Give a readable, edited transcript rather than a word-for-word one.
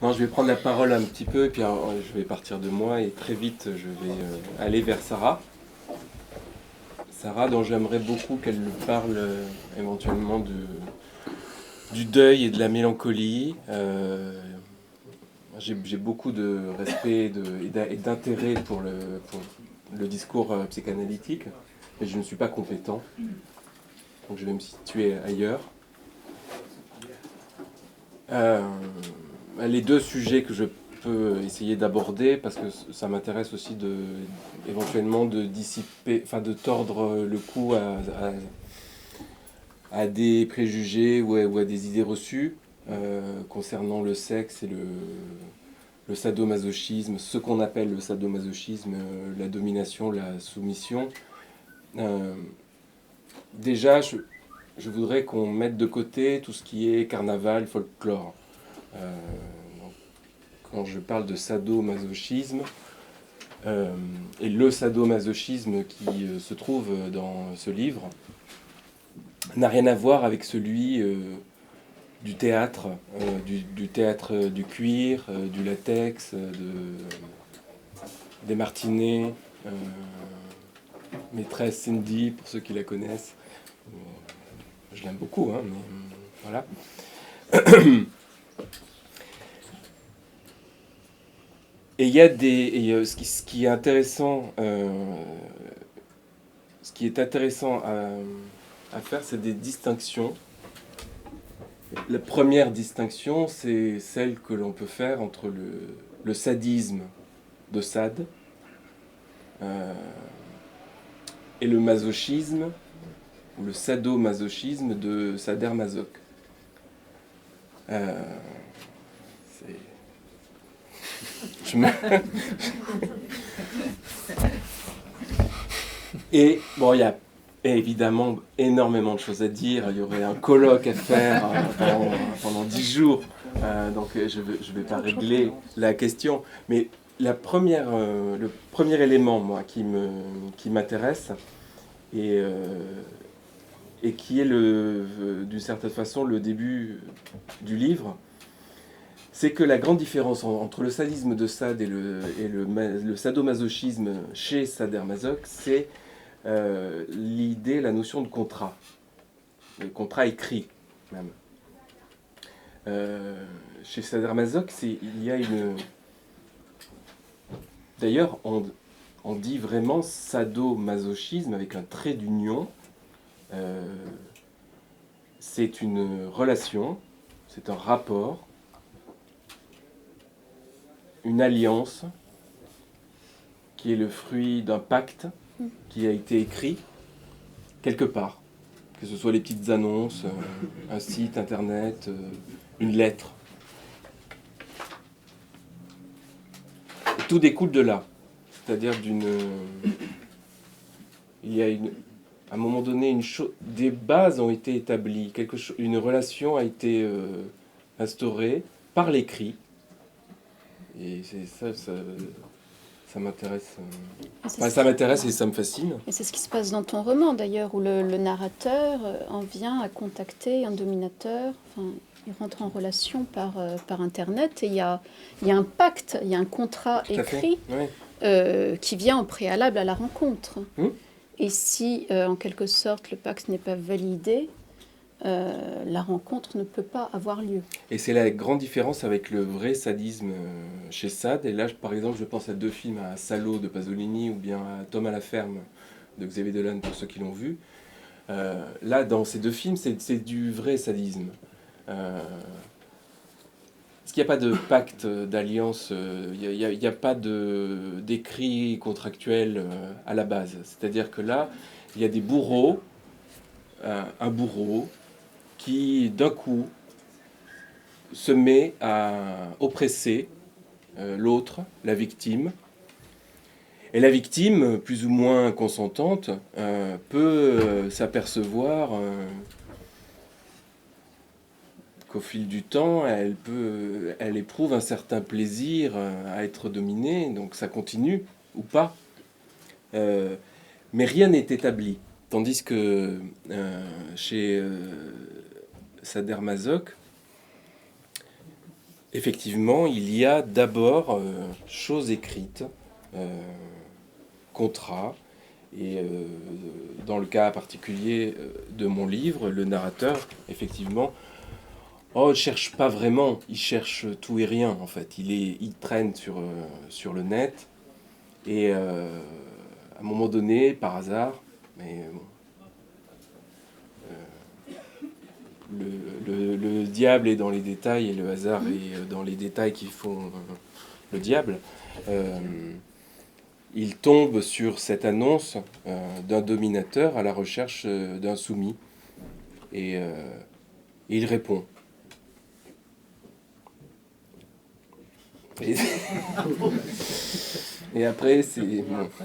Non, je vais prendre la parole un petit peu, et puis alors, je vais partir de moi, et très vite, je vais aller vers Sarah. Sarah, dont j'aimerais beaucoup qu'elle nous parle éventuellement du deuil et de la mélancolie. J'ai beaucoup de respect et d'intérêt pour le discours psychanalytique, mais je ne suis pas compétent, donc je vais me situer ailleurs. Euh, les deux sujets que je peux essayer d'aborder, parce que ça m'intéresse aussi éventuellement de dissiper, enfin de tordre le cou à des préjugés ou à des idées reçues concernant le sexe et le sadomasochisme, ce qu'on appelle le sadomasochisme, la domination, la soumission. Euh, déjà, je voudrais qu'on mette de côté tout ce qui est carnaval, folklore. Euh, Quand je parle de sadomasochisme, et le sadomasochisme qui se trouve dans ce livre n'a rien à voir avec celui du théâtre, du théâtre du cuir, du latex, des martinets, maîtresse Cindy, pour ceux qui la connaissent. Je l'aime beaucoup, hein, mais voilà. Et il y a ce qui est intéressant, à faire, c'est des distinctions. La première distinction, c'est celle que l'on peut faire entre le sadisme de Sade euh, et le masochisme, ou le sadomasochisme de Sader-Masoch. Euh, c'est... Je me... Et bon, il y a évidemment énormément de choses à dire. Il y aurait un colloque à faire pendant 10 jours. Donc je ne vais pas régler la question. Mais le premier élément, moi, qui m'intéresse, et qui est d'une certaine façon le début du livre, c'est que la grande différence entre le sadisme de Sade et le sadomasochisme chez Sader-Masoch, c'est l'idée, la notion de contrat, le contrat écrit même. Chez Sader-Masoch, il y a une... D'ailleurs, on dit vraiment sadomasochisme avec un trait d'union. C'est une relation, c'est un rapport, une alliance qui est le fruit d'un pacte qui a été écrit quelque part. Que ce soit les petites annonces, un site internet, une lettre. Et tout découle de là. C'est-à-dire il y a à un moment donné, des bases ont été établies. Une relation a été instaurée par l'écrit. Et c'est ça m'intéresse. Enfin, ça m'intéresse et ça me fascine. Et c'est ce qui se passe dans ton roman d'ailleurs, où le narrateur en vient à contacter un dominateur. Enfin, il rentre en relation par Internet et il y a un pacte, il y a un contrat écrit qui vient au préalable à la rencontre. Et si, en quelque sorte, le pacte n'est pas validé, la rencontre ne peut pas avoir lieu. Et c'est la grande différence avec le vrai sadisme chez Sade. Et là, par exemple, je pense à deux films, à Salo de Pasolini ou bien à Tom à la ferme de Xavier Dolan, pour ceux qui l'ont vu. Là, dans ces deux films, c'est du vrai sadisme. Parce qu'il n'y a pas de pacte d'alliance, il n'y a pas d'écrit contractuel à la base. C'est-à-dire que là, il y a des bourreaux, un bourreau, qui d'un coup se met à oppresser l'autre, la victime. Et la victime, plus ou moins consentante, peut s'apercevoir qu'au fil du temps, elle éprouve un certain plaisir à être dominée, donc ça continue ou pas. Mais rien n'est établi. Tandis que chez Sader-Masoch, Effectivement, il y a d'abord choses écrites, contrats, et dans le cas particulier de mon livre, le narrateur, effectivement, ne cherche pas vraiment, il cherche tout et rien en fait. Il traîne sur le net et à un moment donné, par hasard, mais bon, le diable est dans les détails et le hasard est dans les détails qui font le diable. Il tombe sur cette annonce d'un dominateur à la recherche d'un soumis et il répond. Et, et après, c'est... Bon.